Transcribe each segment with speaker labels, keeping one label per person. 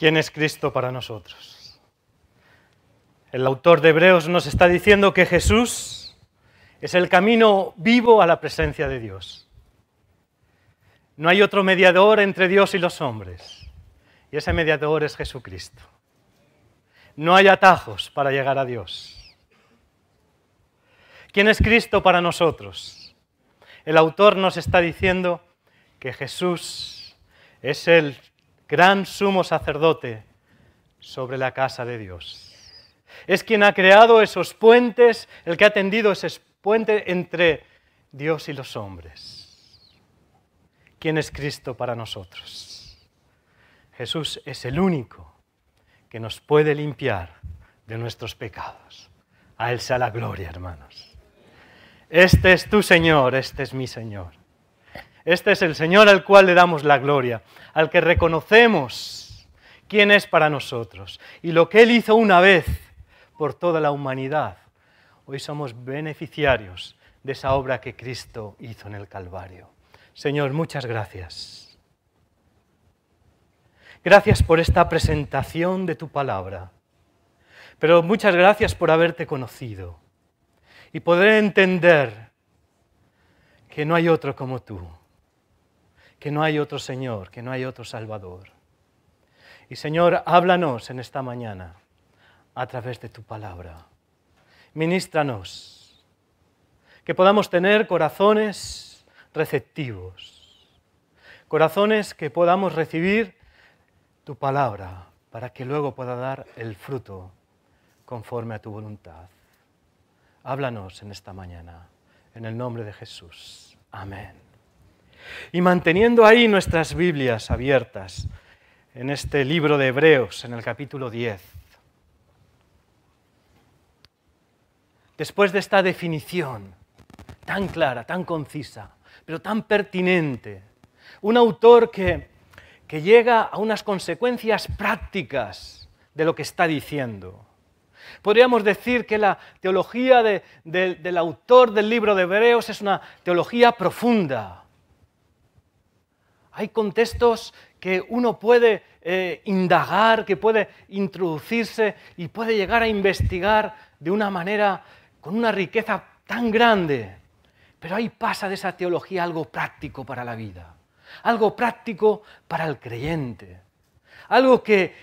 Speaker 1: ¿Quién es Cristo para nosotros? El autor de Hebreos nos está diciendo que Jesús es el camino vivo a la presencia de Dios. No hay otro mediador entre Dios y los hombres, y ese mediador es Jesucristo. No hay atajos para llegar a Dios. ¿Quién es Cristo para nosotros? El autor nos está diciendo que Jesús es el gran sumo sacerdote sobre la casa de Dios. Es quien ha creado esos puentes, el que ha tendido ese puente entre Dios y los hombres. ¿Quién es Cristo para nosotros? Jesús es el único que nos puede limpiar de nuestros pecados. A Él sea la gloria, hermanos. Este es tu Señor, este es mi Señor. Este es el Señor al cual le damos la gloria, al que reconocemos quién es para nosotros. Y lo que Él hizo una vez por toda la humanidad, hoy somos beneficiarios de esa obra que Cristo hizo en el Calvario. Señor, muchas gracias. Gracias por esta presentación de tu palabra, pero muchas gracias por haberte conocido y poder entender que no hay otro como tú, que no hay otro Señor, que no hay otro Salvador. Y Señor, háblanos en esta mañana a través de tu palabra. Ministranos, que podamos tener corazones receptivos, corazones que podamos recibir tu palabra para que luego pueda dar el fruto conforme a tu voluntad. Háblanos en esta mañana, en el nombre de Jesús. Amén. Y manteniendo ahí nuestras Biblias abiertas en este libro de Hebreos, en el capítulo 10, después de esta definición tan clara, tan concisa, pero tan pertinente, un autor que llega a unas consecuencias prácticas de lo que está diciendo. Podríamos decir que la teología del autor del libro de Hebreos es una teología profunda. Hay contextos que uno puede indagar, que puede introducirse y puede llegar a investigar de una manera con una riqueza tan grande. Pero ahí pasa de esa teología algo práctico para la vida, algo práctico para el creyente, algo que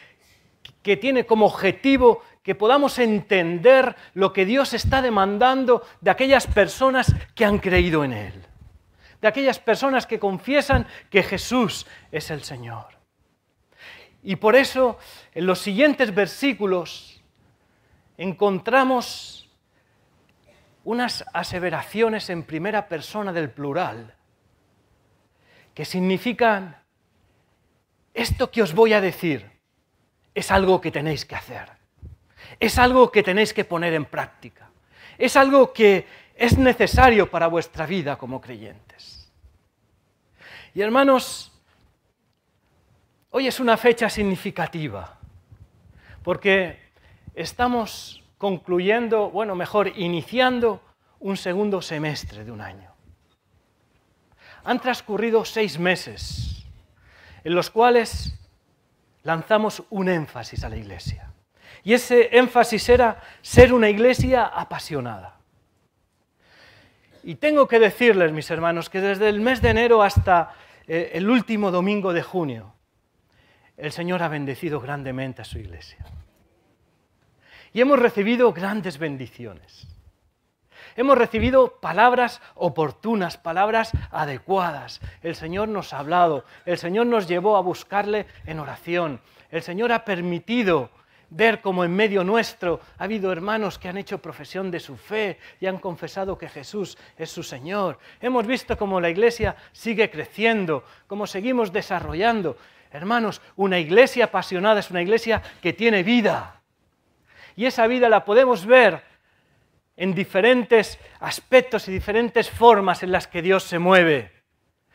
Speaker 1: tiene como objetivo que podamos entender lo que Dios está demandando de aquellas personas que han creído en Él, de aquellas personas que confiesan que Jesús es el Señor. Y por eso, en los siguientes versículos, encontramos unas aseveraciones en primera persona del plural, que significan, esto que os voy a decir es algo que tenéis que hacer, es algo que tenéis que poner en práctica, es algo que es necesario para vuestra vida como creyentes. Y hermanos, hoy es una fecha significativa, porque estamos concluyendo, bueno, mejor, iniciando un segundo semestre de un año. Han transcurrido 6 meses, en los cuales lanzamos un énfasis a la Iglesia. Y ese énfasis era ser una Iglesia apasionada. Y tengo que decirles, mis hermanos, que desde el mes de enero hasta el último domingo de junio, el Señor ha bendecido grandemente a su Iglesia. Y hemos recibido grandes bendiciones. Hemos recibido palabras oportunas, palabras adecuadas. El Señor nos ha hablado, el Señor nos llevó a buscarle en oración. El Señor ha permitido ver cómo en medio nuestro ha habido hermanos que han hecho profesión de su fe y han confesado que Jesús es su Señor. Hemos visto cómo la Iglesia sigue creciendo, cómo seguimos desarrollando. Hermanos, una Iglesia apasionada es una Iglesia que tiene vida. Y esa vida la podemos ver en diferentes aspectos y diferentes formas en las que Dios se mueve.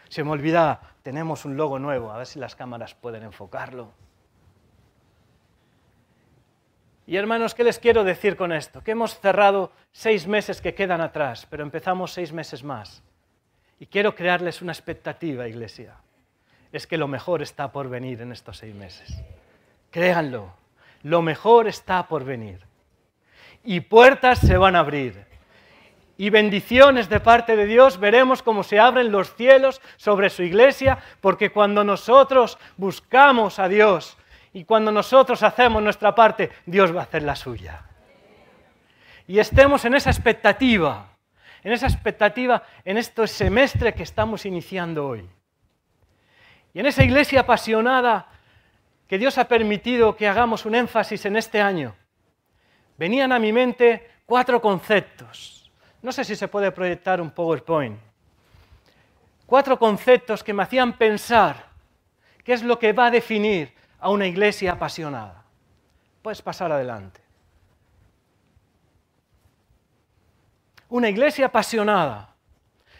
Speaker 1: Se me olvida, tenemos un logo nuevo, a ver si las cámaras pueden enfocarlo. Y hermanos, ¿qué les quiero decir con esto? Que hemos cerrado 6 meses que quedan atrás, pero empezamos 6 meses más. Y quiero crearles una expectativa, Iglesia. Es que lo mejor está por venir en estos 6 meses. créanlo, lo mejor está por venir. Y puertas se van a abrir. Y bendiciones de parte de Dios, veremos cómo se abren los cielos sobre su iglesia, porque cuando nosotros buscamos a Dios y cuando nosotros hacemos nuestra parte, Dios va a hacer la suya. Y estemos en esa expectativa, en este semestre que estamos iniciando hoy. Y en esa iglesia apasionada que Dios ha permitido que hagamos un énfasis en este año, venían a mi mente 4 conceptos. No sé si se puede proyectar un PowerPoint. 4 conceptos que me hacían pensar qué es lo que va a definir a una iglesia apasionada. Puedes pasar adelante. Una iglesia apasionada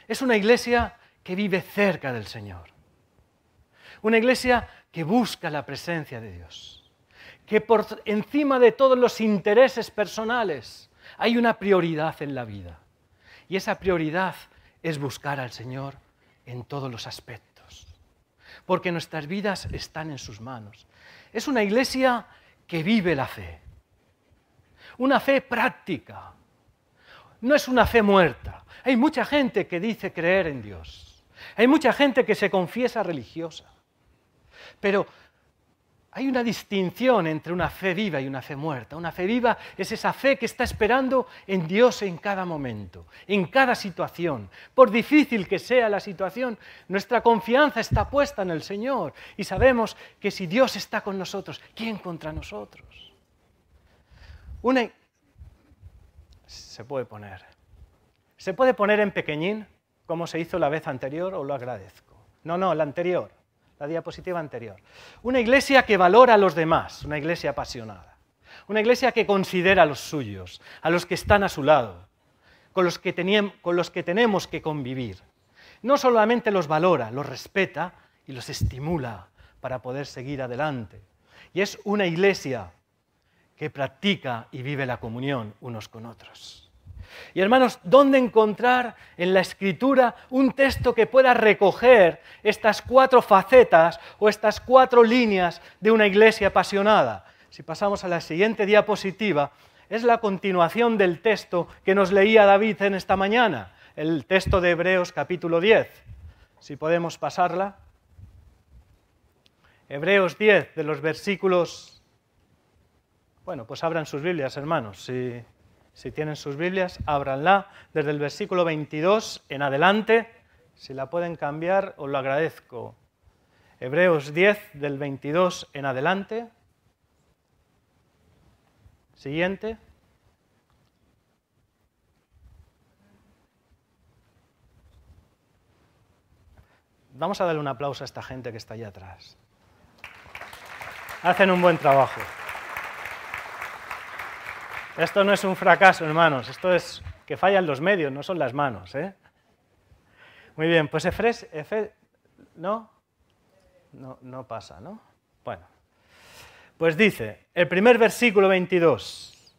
Speaker 1: es una iglesia que vive cerca del Señor. Una iglesia que busca la presencia de Dios. Que por encima de todos los intereses personales hay una prioridad en la vida. Y esa prioridad es buscar al Señor en todos los aspectos. Porque nuestras vidas están en sus manos. Es una iglesia que vive la fe. Una fe práctica. No es una fe muerta. Hay mucha gente que dice creer en Dios. Hay mucha gente que se confiesa religiosa. Pero hay una distinción entre una fe viva y una fe muerta. Una fe viva es esa fe que está esperando en Dios en cada momento, en cada situación. Por difícil que sea la situación, nuestra confianza está puesta en el Señor. Y sabemos que si Dios está con nosotros, ¿quién contra nosotros? Se puede poner en pequeñín, como se hizo la vez anterior, o lo agradezco. No, la anterior. La diapositiva anterior. Una iglesia que valora a los demás, una iglesia apasionada. Una iglesia que considera a los suyos, a los que están a su lado, con los que tenemos que convivir. No solamente los valora, los respeta y los estimula para poder seguir adelante. Y es una iglesia que practica y vive la comunión unos con otros. Y hermanos, ¿dónde encontrar en la Escritura un texto que pueda recoger estas 4 facetas o estas 4 líneas de una iglesia apasionada? Si pasamos a la siguiente diapositiva, es la continuación del texto que nos leía David en esta mañana, el texto de Hebreos capítulo 10. Si podemos pasarla. Hebreos 10, de los versículos... Bueno, pues abran sus Biblias, hermanos. Si tienen sus Biblias, ábranla desde el versículo 22 en adelante. Si la pueden cambiar, os lo agradezco. Hebreos 10, del 22 en adelante. Siguiente. Vamos a darle un aplauso a esta gente que está allá atrás. Hacen un buen trabajo. Esto no es un fracaso, hermanos, esto es que fallan los medios, no son las manos, ¿eh? Muy bien, pues ¿no? No pasa, ¿no? Bueno, pues dice, el primer versículo 22,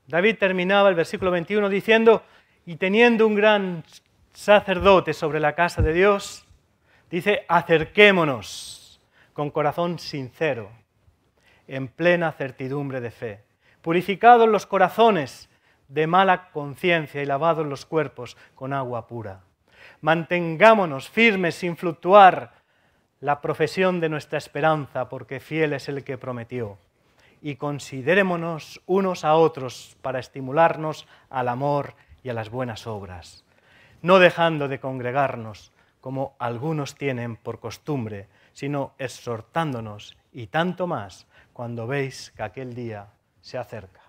Speaker 1: David terminaba el versículo 21 diciendo, y teniendo un gran sacerdote sobre la casa de Dios, dice, acerquémonos con corazón sincero, en plena certidumbre de fe, purificados los corazones de mala conciencia y lavados los cuerpos con agua pura. Mantengámonos firmes sin fluctuar la profesión de nuestra esperanza, porque fiel es el que prometió. Y considerémonos unos a otros para estimularnos al amor y a las buenas obras, no dejando de congregarnos como algunos tienen por costumbre, sino exhortándonos, y tanto más cuando veis que aquel día se acerca.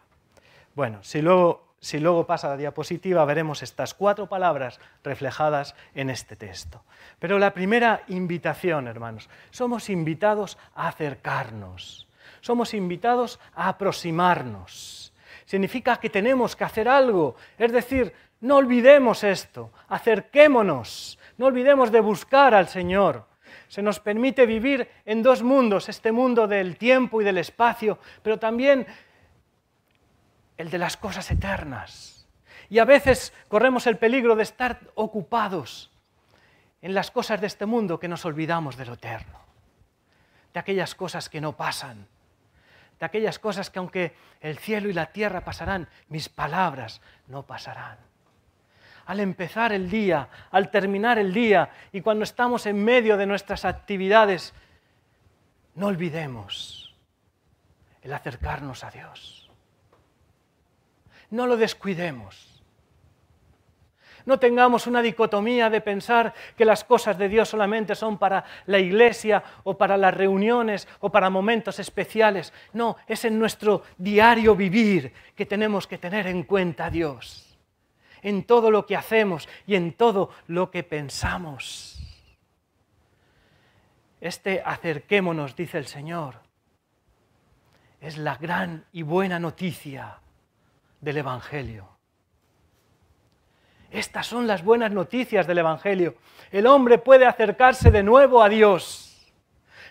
Speaker 1: Bueno, si luego pasa la diapositiva, veremos estas 4 palabras reflejadas en este texto. Pero la primera invitación, hermanos, somos invitados a acercarnos, somos invitados a aproximarnos. Significa que tenemos que hacer algo, es decir, no olvidemos esto, acerquémonos, no olvidemos de buscar al Señor. Se nos permite vivir en 2 mundos, este mundo del tiempo y del espacio, pero también el de las cosas eternas. Y a veces corremos el peligro de estar ocupados en las cosas de este mundo que nos olvidamos de lo eterno. de aquellas cosas que no pasan, de aquellas cosas que aunque el cielo y la tierra pasarán, mis palabras no pasarán. Al empezar el día, al terminar el día y cuando estamos en medio de nuestras actividades, no olvidemos el acercarnos a Dios. No lo descuidemos. No tengamos una dicotomía de pensar que las cosas de Dios solamente son para la iglesia o para las reuniones o para momentos especiales. No, es en nuestro diario vivir que tenemos que tener en cuenta a Dios. En todo lo que hacemos y en todo lo que pensamos. Acerquémonos, dice el Señor, es la gran y buena noticia del Evangelio. Estas son las buenas noticias del Evangelio. El hombre puede acercarse de nuevo a Dios.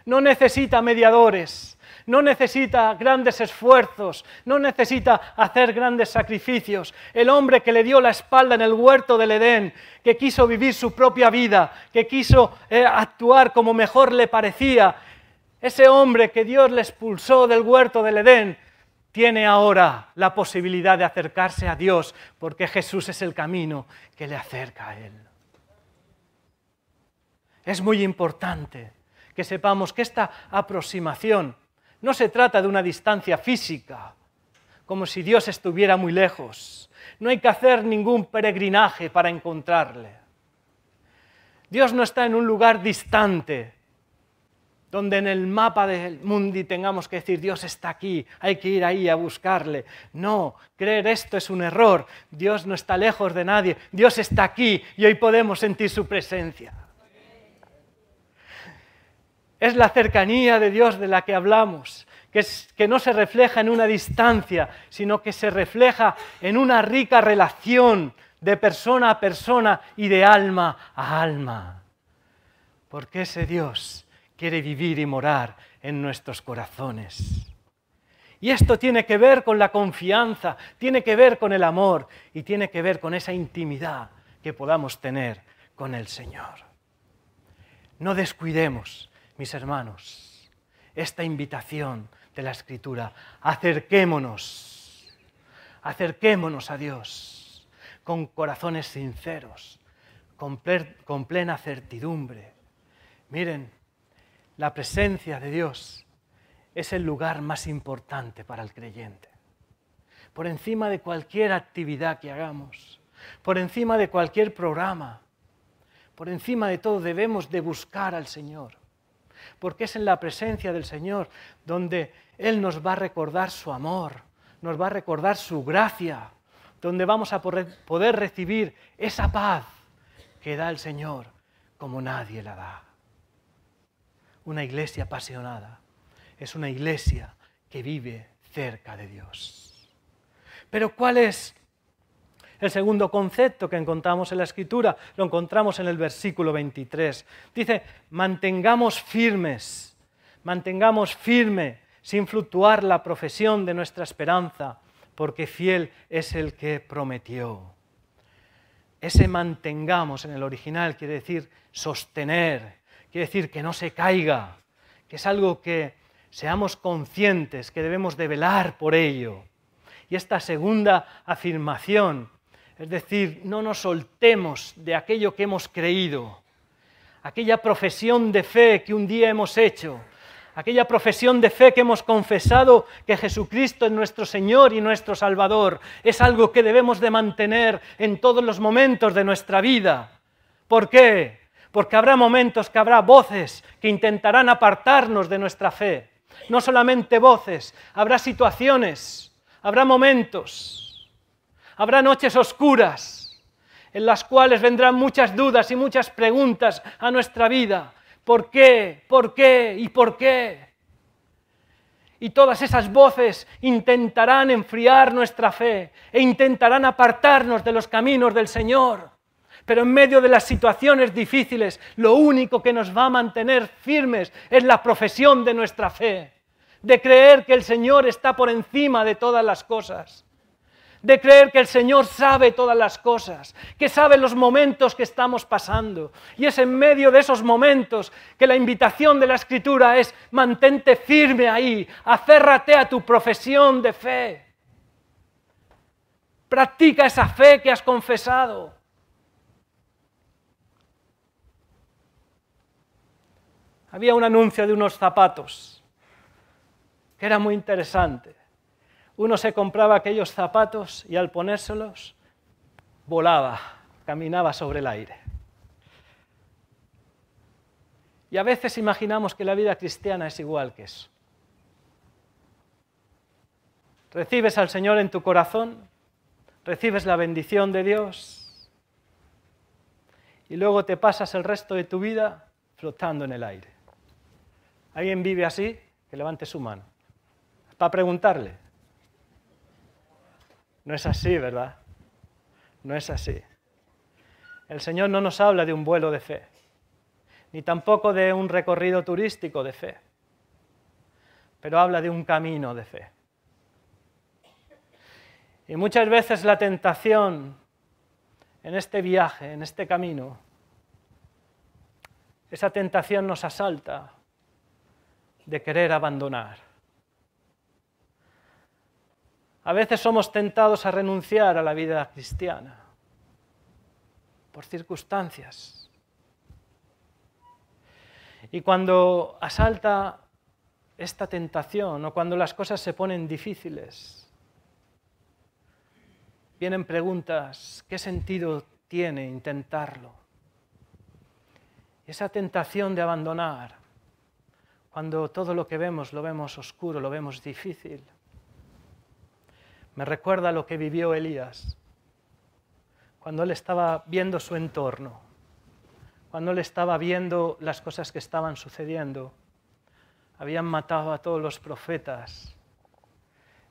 Speaker 1: No necesita mediadores, no necesita grandes esfuerzos, no necesita hacer grandes sacrificios. El hombre que le dio la espalda en el huerto del Edén, que quiso vivir su propia vida, que quiso actuar como mejor le parecía, ese hombre que Dios le expulsó del huerto del Edén, tiene ahora la posibilidad de acercarse a Dios, porque Jesús es el camino que le acerca a Él. Es muy importante que sepamos que esta aproximación no se trata de una distancia física, como si Dios estuviera muy lejos. No hay que hacer ningún peregrinaje para encontrarle. Dios no está en un lugar distante, donde en el mapa del mundo tengamos que decir, Dios está aquí, hay que ir ahí a buscarle. No, creer esto es un error. Dios no está lejos de nadie, Dios está aquí y hoy podemos sentir su presencia. Es la cercanía de Dios de la que hablamos, que no se refleja en una distancia, sino que se refleja en una rica relación de persona a persona y de alma a alma. Porque ese Dios quiere vivir y morar en nuestros corazones. Y esto tiene que ver con la confianza, tiene que ver con el amor y tiene que ver con esa intimidad que podamos tener con el Señor. No descuidemos, mis hermanos, esta invitación de la Escritura. Acerquémonos a Dios con corazones sinceros, con plena certidumbre. Miren, la presencia de Dios es el lugar más importante para el creyente. Por encima de cualquier actividad que hagamos, por encima de cualquier programa, por encima de todo debemos de buscar al Señor. Porque es en la presencia del Señor donde Él nos va a recordar su amor, nos va a recordar su gracia, donde vamos a poder recibir esa paz que da el Señor como nadie la da. Una iglesia apasionada es una iglesia que vive cerca de Dios. Pero ¿cuál es el segundo concepto que encontramos en la Escritura? Lo encontramos en el versículo 23. Dice, mantengamos firme, sin fluctuar la profesión de nuestra esperanza, porque fiel es el que prometió. Ese mantengamos en el original quiere decir sostener, quiere decir que no se caiga, que es algo que seamos conscientes, que debemos de velar por ello. Y esta segunda afirmación, es decir, no nos soltemos de aquello que hemos creído, aquella profesión de fe que un día hemos hecho, aquella profesión de fe que hemos confesado que Jesucristo es nuestro Señor y nuestro Salvador, es algo que debemos de mantener en todos los momentos de nuestra vida. ¿Por qué? Porque habrá momentos que habrá voces que intentarán apartarnos de nuestra fe. No solamente voces, habrá situaciones, habrá momentos, habrá noches oscuras en las cuales vendrán muchas dudas y muchas preguntas a nuestra vida. ¿Por qué? ¿Por qué? ¿Y por qué? Y todas esas voces intentarán enfriar nuestra fe e intentarán apartarnos de los caminos del Señor. Pero en medio de las situaciones difíciles, lo único que nos va a mantener firmes es la profesión de nuestra fe, de creer que el Señor está por encima de todas las cosas, de creer que el Señor sabe todas las cosas, que sabe los momentos que estamos pasando. Y es en medio de esos momentos que la invitación de la Escritura es: mantente firme ahí, aférrate a tu profesión de fe. Practica esa fe que has confesado. Había un anuncio de unos zapatos que era muy interesante. Uno se compraba aquellos zapatos y al ponérselos volaba, caminaba sobre el aire. Y a veces imaginamos que la vida cristiana es igual que eso. Recibes al Señor en tu corazón, recibes la bendición de Dios y luego te pasas el resto de tu vida flotando en el aire. ¿Alguien vive así? Que levante su mano. Para preguntarle. No es así, ¿verdad? No es así. El Señor no nos habla de un vuelo de fe, ni tampoco de un recorrido turístico de fe, pero habla de un camino de fe. Y muchas veces la tentación en este viaje, en este camino, esa tentación nos asalta de querer abandonar. A veces somos tentados a renunciar a la vida cristiana por circunstancias. Y cuando asalta esta tentación o cuando las cosas se ponen difíciles, vienen preguntas: ¿qué sentido tiene intentarlo? Y esa tentación de abandonar, cuando todo lo que vemos lo vemos oscuro, lo vemos difícil, me recuerda lo que vivió Elías, cuando él estaba viendo su entorno, cuando él estaba viendo las cosas que estaban sucediendo. Habían matado a todos los profetas.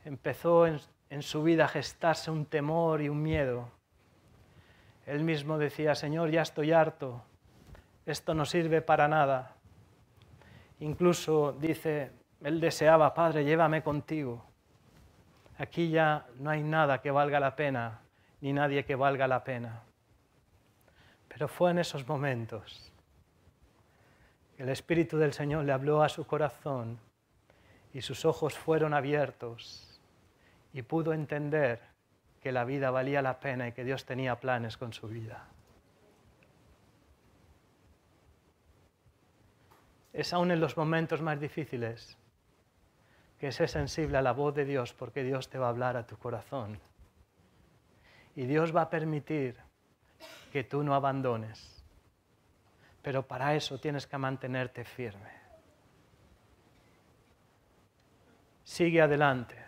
Speaker 1: Empezó en su vida a gestarse un temor y un miedo. Él mismo decía: Señor, ya estoy harto, esto no sirve para nada. Incluso dice, él deseaba: Padre, llévame contigo. Aquí ya no hay nada que valga la pena, ni nadie que valga la pena. Pero fue en esos momentos que el Espíritu del Señor le habló a su corazón y sus ojos fueron abiertos y pudo entender que la vida valía la pena y que Dios tenía planes con su vida. Es aún en los momentos más difíciles que sé sensible a la voz de Dios, porque Dios te va a hablar a tu corazón. Y Dios va a permitir que tú no abandones. Pero para eso tienes que mantenerte firme. Sigue adelante.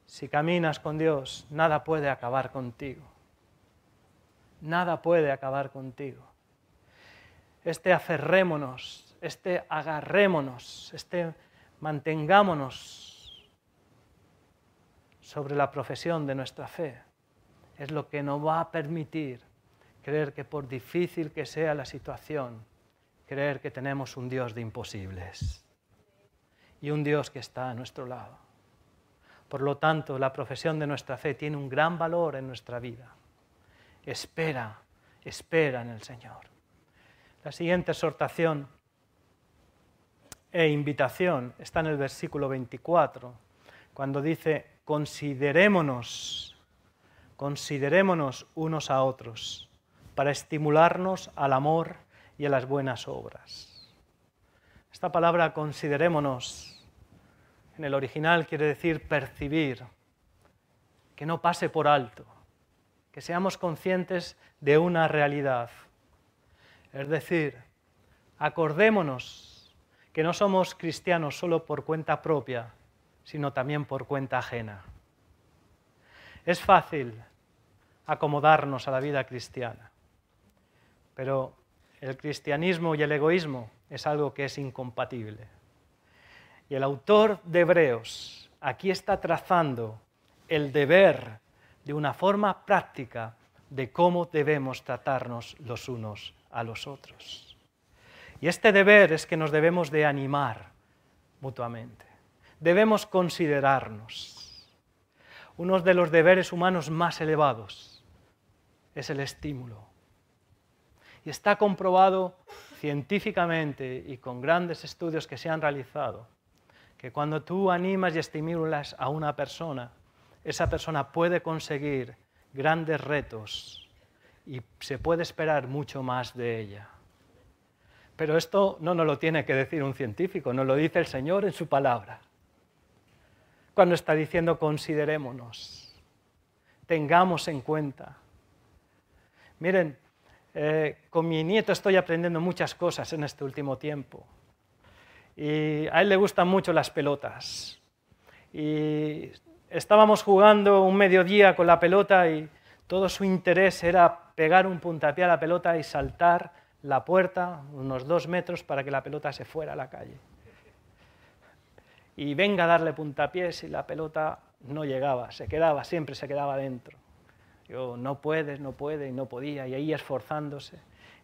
Speaker 1: Si caminas con Dios, nada puede acabar contigo. Nada puede acabar contigo. Aferrémonos, agarrémonos, mantengámonos sobre la profesión de nuestra fe. Es lo que nos va a permitir creer que, por difícil que sea la situación, creer que tenemos un Dios de imposibles y un Dios que está a nuestro lado. Por lo tanto, la profesión de nuestra fe tiene un gran valor en nuestra vida. Espera en el Señor. La siguiente exhortación e invitación está en el versículo 24, cuando dice: considerémonos unos a otros para estimularnos al amor y a las buenas obras. Esta palabra considerémonos en el original quiere decir percibir, que no pase por alto, que seamos conscientes de una realidad. Es decir, acordémonos que no somos cristianos solo por cuenta propia, sino también por cuenta ajena. Es fácil acomodarnos a la vida cristiana, pero el cristianismo y el egoísmo es algo que es incompatible. Y el autor de Hebreos aquí está trazando el deber de una forma práctica de cómo debemos tratarnos los unos a los otros. Y este deber es que nos debemos de animar mutuamente. Debemos considerarnos. uno de los deberes humanos más elevados es el estímulo. Y está comprobado científicamente y con grandes estudios que se han realizado que cuando tú animas y estimulas a una persona, esa persona puede conseguir grandes retos y se puede esperar mucho más de ella. Pero esto no nos lo tiene que decir un científico, nos lo dice el Señor en su palabra. Cuando está diciendo considerémonos, tengamos en cuenta. Miren, con mi nieto estoy aprendiendo muchas cosas en este último tiempo. Y a él le gustan mucho las pelotas. Y estábamos jugando un mediodía con la pelota y todo su interés era pegar un puntapié a la pelota y saltar la puerta unos 2 metros para que la pelota se fuera a la calle. Y venga a darle puntapiés y la pelota no llegaba, siempre se quedaba dentro. Yo, no puede, y no podía, y ahí esforzándose.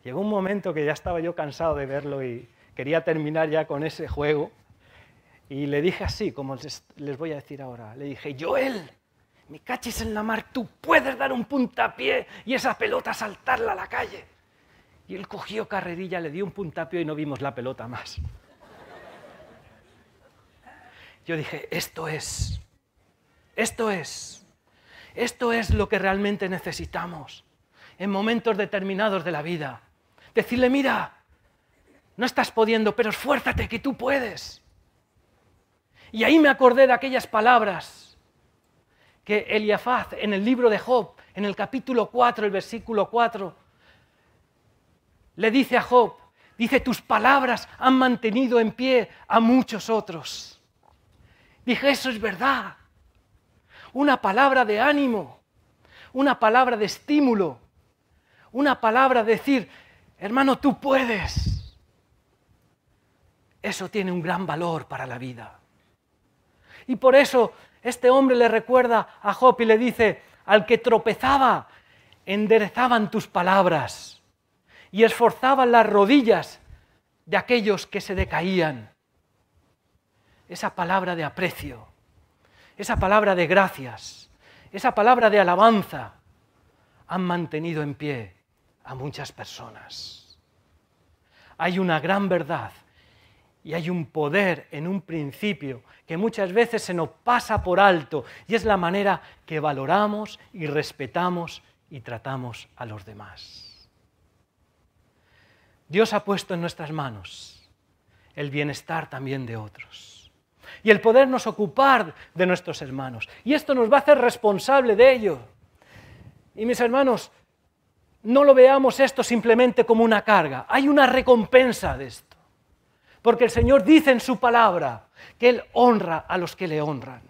Speaker 1: Llegó un momento que ya estaba yo cansado de verlo y quería terminar ya con ese juego, y le dije así, como les voy a decir ahora, le dije, Joel, me cachis en la mar, tú puedes dar un puntapié y esa pelota saltarla a la calle. Y él cogió carrerilla, le dio un puntapié y no vimos la pelota más. Yo dije, esto es lo que realmente necesitamos en momentos determinados de la vida. Decirle, mira, no estás pudiendo, pero esfuérzate que tú puedes. Y ahí me acordé de aquellas palabras que Eliafaz en el libro de Job, en el capítulo 4, el versículo 4, le dice a Job, dice, tus palabras han mantenido en pie a muchos otros. Dije, eso es verdad. Una palabra de ánimo, una palabra de estímulo, una palabra de decir, hermano, tú puedes. Eso tiene un gran valor para la vida. Y por eso este hombre le recuerda a Job y le dice, al que tropezaba, enderezaban tus palabras y esforzaban las rodillas de aquellos que se decaían. Esa palabra de aprecio, esa palabra de gracias, esa palabra de alabanza han mantenido en pie a muchas personas. Hay una gran verdad y hay un poder en un principio que muchas veces se nos pasa por alto y es la manera que valoramos y respetamos y tratamos a los demás. Dios ha puesto en nuestras manos el bienestar también de otros y el podernos ocupar de nuestros hermanos. Y esto nos va a hacer responsable de ello. Y mis hermanos, no lo veamos esto simplemente como una carga. Hay una recompensa de esto. Porque el Señor dice en su palabra que Él honra a los que le honran.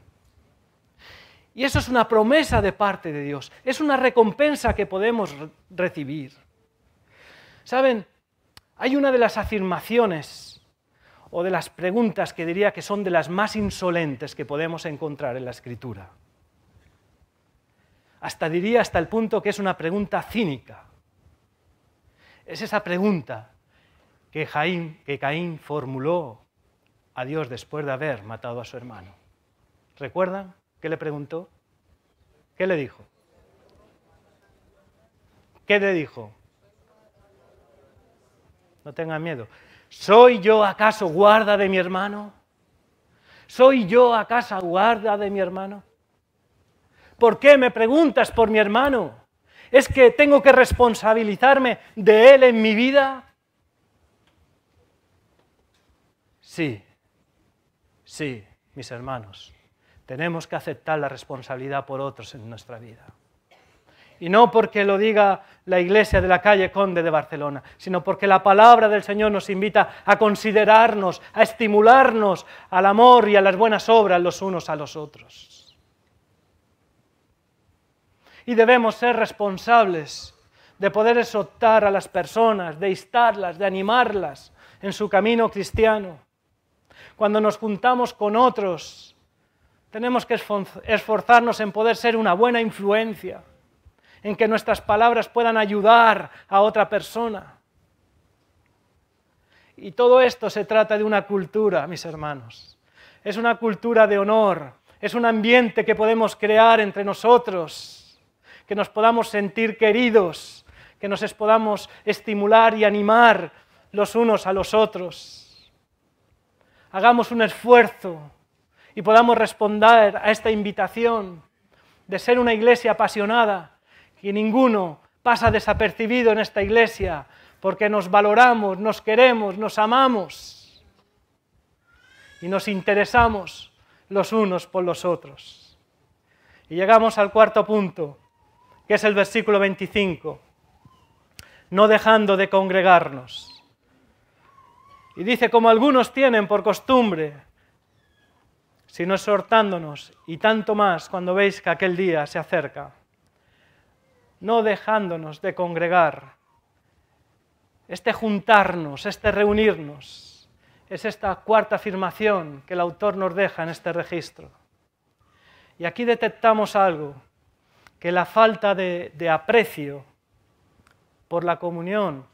Speaker 1: Y eso es una promesa de parte de Dios. Es una recompensa que podemos recibir. ¿Saben? Hay una de las afirmaciones o de las preguntas que diría que son de las más insolentes que podemos encontrar en la Escritura. Diría hasta el punto que es una pregunta cínica. Es esa pregunta que Caín formuló a Dios después de haber matado a su hermano. ¿Recuerdan qué le preguntó? ¿Qué le dijo? ¿Qué le dijo? No tengan miedo. ¿Soy yo acaso guarda de mi hermano? ¿Soy yo acaso guarda de mi hermano? ¿Por qué me preguntas por mi hermano? ¿Es que tengo que responsabilizarme de él en mi vida? Sí, mis hermanos, tenemos que aceptar la responsabilidad por otros en nuestra vida. Y no porque lo diga la iglesia de la calle Conde de Barcelona, sino porque la palabra del Señor nos invita a considerarnos, a estimularnos al amor y a las buenas obras los unos a los otros. Y debemos ser responsables de poder exhortar a las personas, de instarlas, de animarlas en su camino cristiano. Cuando nos juntamos con otros, tenemos que esforzarnos en poder ser una buena influencia, en que nuestras palabras puedan ayudar a otra persona. Y todo esto se trata de una cultura, mis hermanos. Es una cultura de honor, Es un ambiente que podemos crear entre nosotros, que nos podamos sentir queridos, que nos podamos estimular y animar los unos a los otros. Hagamos un esfuerzo y podamos responder a esta invitación de ser una iglesia apasionada, que ninguno pasa desapercibido en esta iglesia, porque nos valoramos, nos queremos, nos amamos y nos interesamos los unos por los otros. Y llegamos al cuarto punto, que es el versículo 25, no dejando de congregarnos. Y dice, como algunos tienen por costumbre, sino exhortándonos, y tanto más cuando veis que aquel día se acerca, no dejándonos de congregar. Este juntarnos, este reunirnos, es esta cuarta afirmación que el autor nos deja en este registro. Y aquí detectamos algo, que la falta de aprecio por la comunión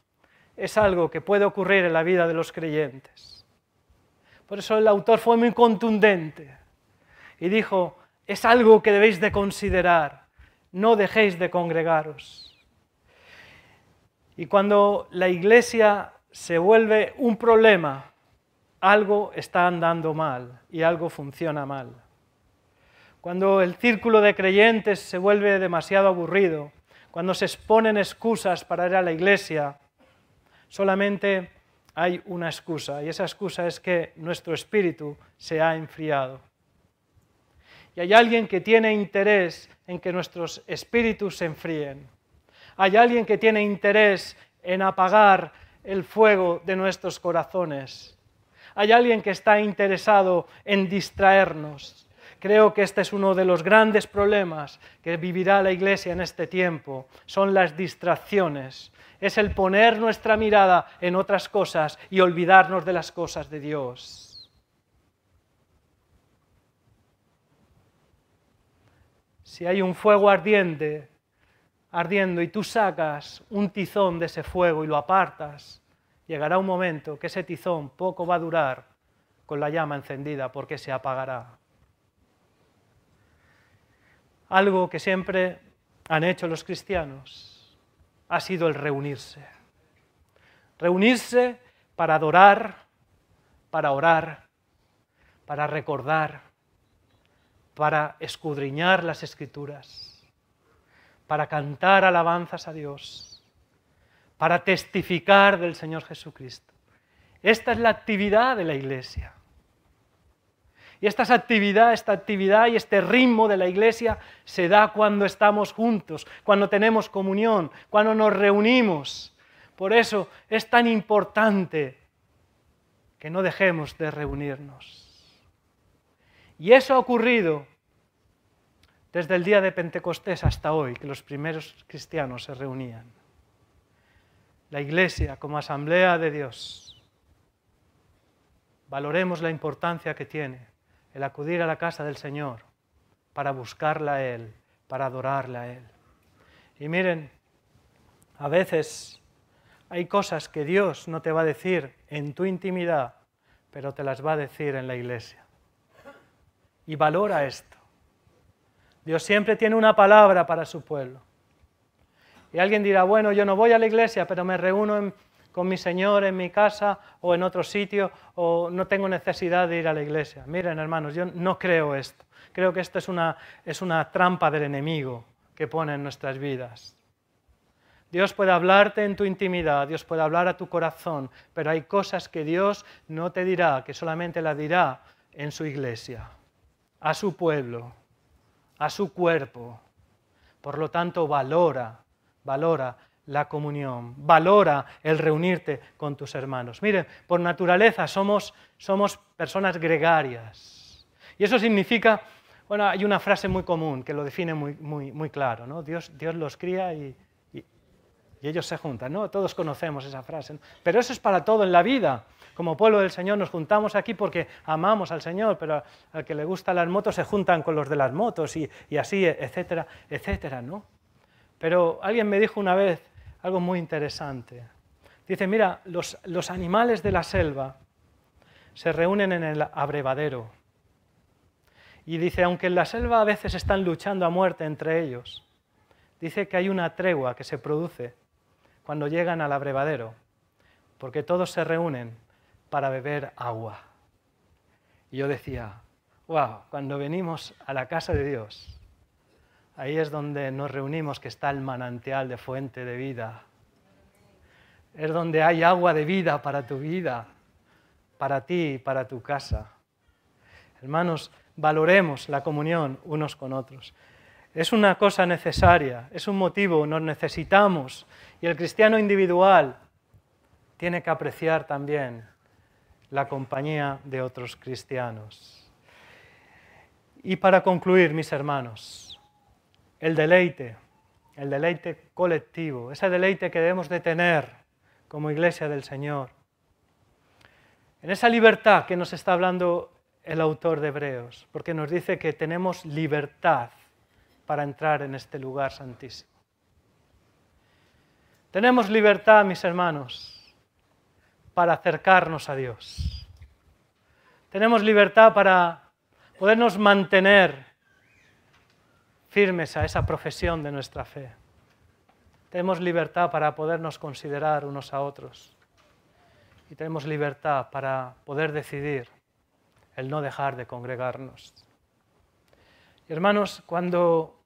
Speaker 1: es algo que puede ocurrir en la vida de los creyentes. Por eso el autor fue muy contundente y dijo, es algo que debéis de considerar, no dejéis de congregaros. Y cuando la iglesia se vuelve un problema, algo está andando mal y algo funciona mal. Cuando el círculo de creyentes se vuelve demasiado aburrido, cuando se exponen excusas para ir a la iglesia, solamente hay una excusa, y esa excusa es que nuestro espíritu se ha enfriado. Y hay alguien que tiene interés en que nuestros espíritus se enfríen. Hay alguien que tiene interés en apagar el fuego de nuestros corazones. Hay alguien que está interesado en distraernos. Creo que este es uno de los grandes problemas que vivirá la iglesia en este tiempo, son las distracciones. Es el poner nuestra mirada en otras cosas y olvidarnos de las cosas de Dios. Si hay un fuego ardiendo y tú sacas un tizón de ese fuego y lo apartas, llegará un momento que ese tizón poco va a durar con la llama encendida porque se apagará. Algo que siempre han hecho los cristianos ha sido el reunirse. Reunirse para adorar, para orar, para recordar, para escudriñar las Escrituras, para cantar alabanzas a Dios, para testificar del Señor Jesucristo. Esta es la actividad de la iglesia. Y esta actividad y este ritmo de la iglesia se da cuando estamos juntos, cuando tenemos comunión, cuando nos reunimos. Por eso es tan importante que no dejemos de reunirnos. Y eso ha ocurrido desde el día de Pentecostés hasta hoy, que los primeros cristianos se reunían. La iglesia como asamblea de Dios. Valoremos la importancia que tiene el acudir a la casa del Señor para buscarla a Él, para adorarla a Él. Y miren, a veces hay cosas que Dios no te va a decir en tu intimidad, pero te las va a decir en la iglesia. Y valora esto. Dios siempre tiene una palabra para su pueblo. Y alguien dirá, bueno, yo no voy a la iglesia, pero me reúno con mi Señor en mi casa o en otro sitio, o no tengo necesidad de ir a la iglesia. Miren, hermanos, yo no creo esto. Creo que esto es una trampa del enemigo que pone en nuestras vidas. Dios puede hablarte en tu intimidad, Dios puede hablar a tu corazón, pero hay cosas que Dios no te dirá, que solamente las dirá en su iglesia, a su pueblo, a su cuerpo. Por lo tanto, valora la comunión, valora el reunirte con tus hermanos. Miren, por naturaleza somos personas gregarias. Y eso significa, bueno, hay una frase muy común que lo define muy claro, ¿no? Dios los cría y ellos se juntan, ¿no? Todos conocemos esa frase, ¿no? Pero eso es para todo en la vida. Como pueblo del Señor nos juntamos aquí porque amamos al Señor, pero al que le gustan las motos se juntan con los de las motos y así, etcétera, etcétera, ¿no? Pero alguien me dijo una vez algo muy interesante. Dice, mira, los animales de la selva se reúnen en el abrevadero Y dice, aunque en la selva a veces están luchando a muerte entre ellos, dice que hay una tregua que se produce cuando llegan al abrevadero, porque todos se reúnen para beber agua. Y yo decía, wow, cuando venimos a la casa de Dios, ahí es donde nos reunimos, que está el manantial de fuente de vida. Es donde hay agua de vida para tu vida, para ti y para tu casa. Hermanos, valoremos la comunión unos con otros. Es una cosa necesaria, es un motivo, nos necesitamos. Y el cristiano individual tiene que apreciar también la compañía de otros cristianos. Y para concluir, mis hermanos, el deleite colectivo, ese deleite que debemos de tener como Iglesia del Señor, en esa libertad que nos está hablando el autor de Hebreos, porque nos dice que tenemos libertad para entrar en este lugar santísimo. Tenemos libertad, mis hermanos, para acercarnos a Dios. Tenemos libertad para podernos mantener firmes a esa profesión de nuestra fe. Tenemos libertad para podernos considerar unos a otros. Y tenemos libertad para poder decidir el no dejar de congregarnos. Y hermanos, cuando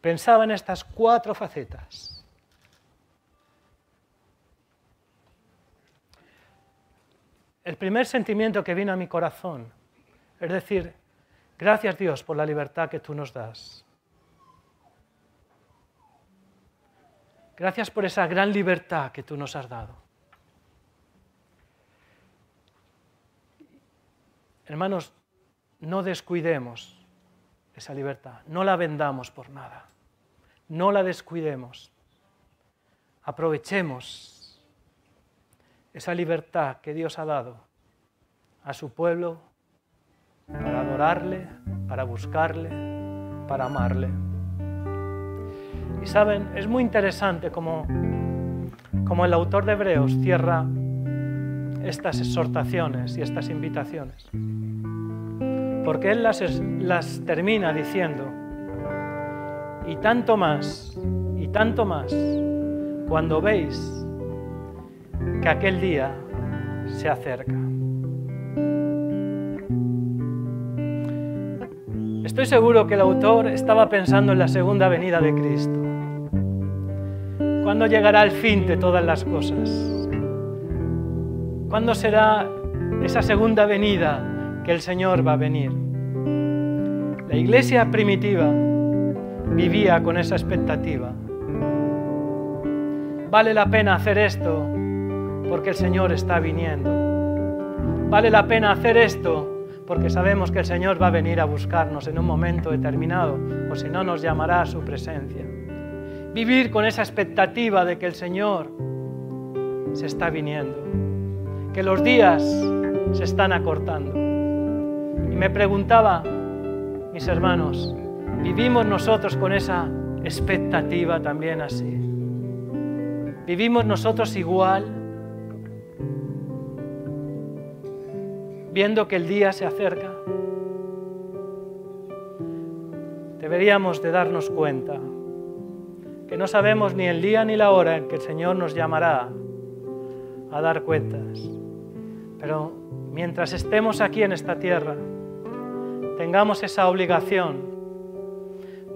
Speaker 1: pensaba en estas 4 facetas, el primer sentimiento que vino a mi corazón es decir, gracias Dios por la libertad que tú nos das. Gracias por esa gran libertad que tú nos has dado. Hermanos, no descuidemos esa libertad, no la vendamos por nada, no la descuidemos. Aprovechemos esa libertad que Dios ha dado a su pueblo para adorarle, para buscarle, para amarle. Y saben, es muy interesante como el autor de Hebreos cierra estas exhortaciones y estas invitaciones. Porque él las termina diciendo, y tanto más, cuando veis que aquel día se acerca. Estoy seguro que el autor estaba pensando en la segunda venida de Cristo. ¿Cuándo llegará el fin de todas las cosas? ¿Cuándo será esa segunda venida que el Señor va a venir? La iglesia primitiva vivía con esa expectativa. Vale la pena hacer esto porque el Señor está viniendo. Vale la pena hacer esto porque sabemos que el Señor va a venir a buscarnos en un momento determinado, o si no nos llamará a su presencia. Vivir con esa expectativa de que el Señor se está viniendo, que los días se están acortando. Y me preguntaba, mis hermanos, ¿vivimos nosotros con esa expectativa también así? ¿Vivimos nosotros igual? Viendo que el día se acerca. Deberíamos de darnos cuenta que no sabemos ni el día ni la hora en que el Señor nos llamará a dar cuentas. Pero mientras estemos aquí en esta tierra, tengamos esa obligación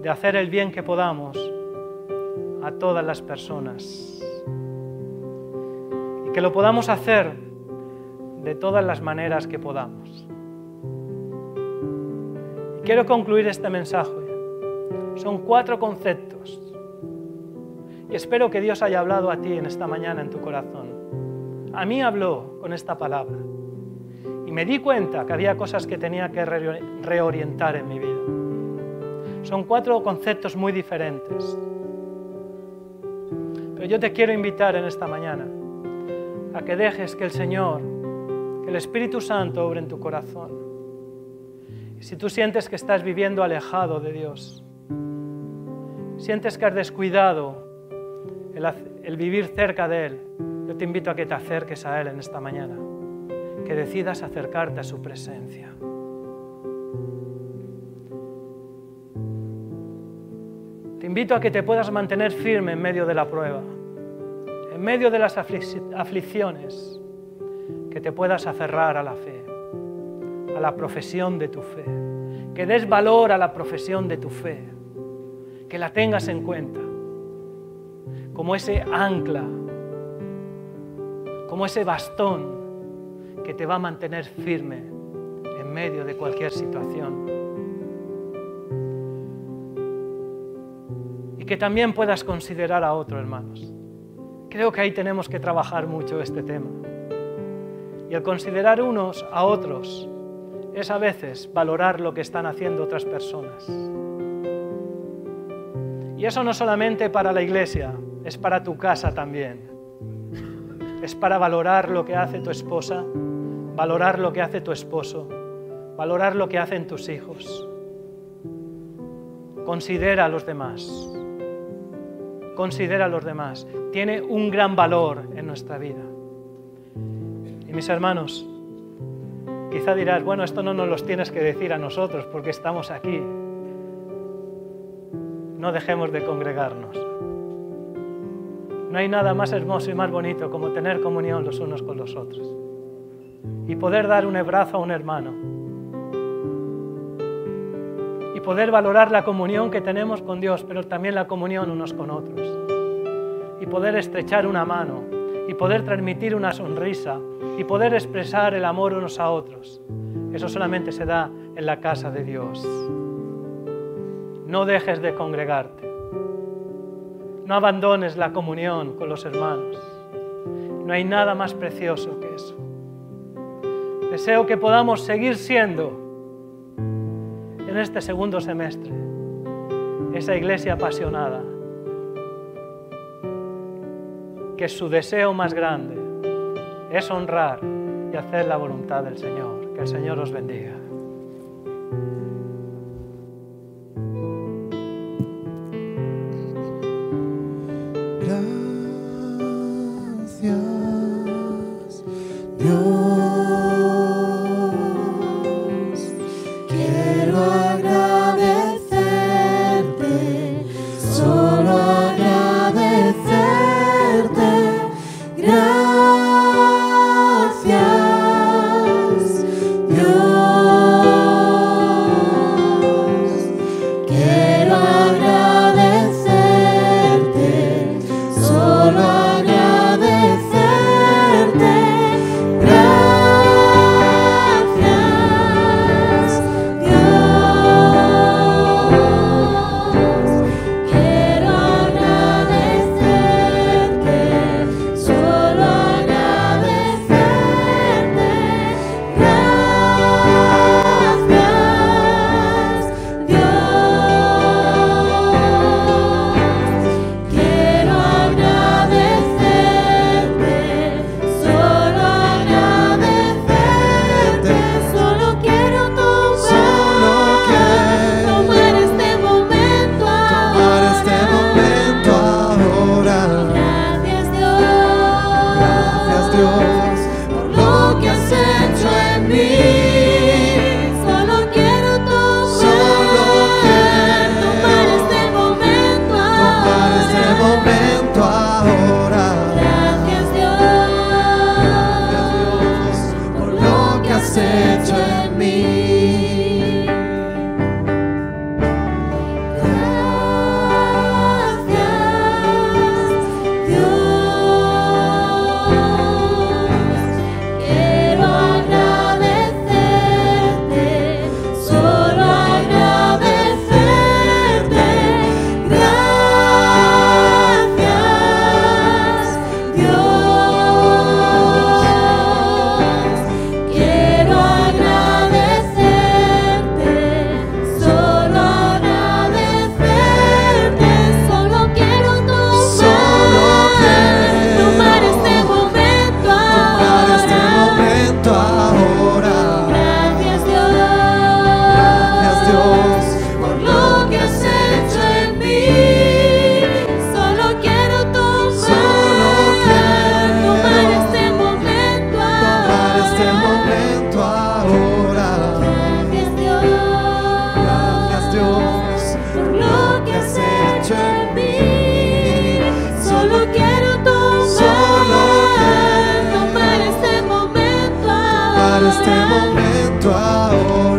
Speaker 1: de hacer el bien que podamos a todas las personas. Y que lo podamos hacer de todas las maneras que podamos. Y quiero concluir este mensaje. Son 4 conceptos. Y espero que Dios haya hablado a ti en esta mañana en tu corazón. A mí habló con esta palabra. Y me di cuenta que había cosas que tenía que reorientar en mi vida. Son 4 conceptos muy diferentes. Pero yo te quiero invitar en esta mañana a que dejes que el Señor, que el Espíritu Santo obre en tu corazón. Y si tú sientes que estás viviendo alejado de Dios, sientes que has descuidado el vivir cerca de Él, yo te invito a que te acerques a Él en esta mañana, que decidas acercarte a su presencia. invito a que te puedas mantener firme en medio de la prueba, en medio de las aflicciones, que te puedas aferrar a la fe, a la profesión de tu fe, que des valor a la profesión de tu fe, que la tengas en cuenta como ese ancla, como ese bastón que te va a mantener firme en medio de cualquier situación. Y que también puedas considerar a otro, hermanos. Creo que ahí tenemos que trabajar mucho este tema. Y el considerar unos a otros es a veces valorar lo que están haciendo otras personas. Y eso no solamente para la iglesia, es para tu casa también. Es para valorar lo que hace tu esposa, valorar lo que hace tu esposo, valorar lo que hacen tus hijos. Considera a los demás. Considera a los demás. Tiene un gran valor en nuestra vida. Y mis hermanos, quizá dirás, bueno, esto no nos lo tienes que decir a nosotros porque estamos aquí. No dejemos de congregarnos. No hay nada más hermoso y más bonito como tener comunión los unos con los otros y poder dar un abrazo a un hermano y poder valorar la comunión que tenemos con Dios, pero también la comunión unos con otros, y poder estrechar una mano y poder transmitir una sonrisa y poder expresar el amor unos a otros. Eso solamente se da en la casa de Dios. No dejes de congregarte. No abandones la comunión con los hermanos. No hay nada más precioso que eso. Deseo que podamos seguir siendo, en este segundo semestre, esa iglesia apasionada, que su deseo más grande es honrar y hacer la voluntad del Señor. Que el Señor os bendiga.
Speaker 2: Gracias, Dios. Quiero agradecerte, solo agradecerte. Gracias, Dios. Quiero agradecerte, solo agradecerte. Gracias, Dios. Quiero agradecerte, solo agradecerte. Gracias, Dios. Quiero agradecerte, solo agradecerte. Solo quiero tomar este momento ahora. Gracias, Dios, por lo que has hecho en mí. Solo quiero tomar este momento ahora. Gracias, Dios, por lo que has hecho en mí. Gracias, Dios. Quiero agradecerte, solo agradecerte. Gracias, Dios. Quiero agradecerte, solo agradecerte. Solo quiero tomar este momento ahora. Gracias, Dios, por lo que has hecho en mí. Solo quiero tomar este momento ahora. Gracias, Dios, por lo que has hecho en mí. momento ahora.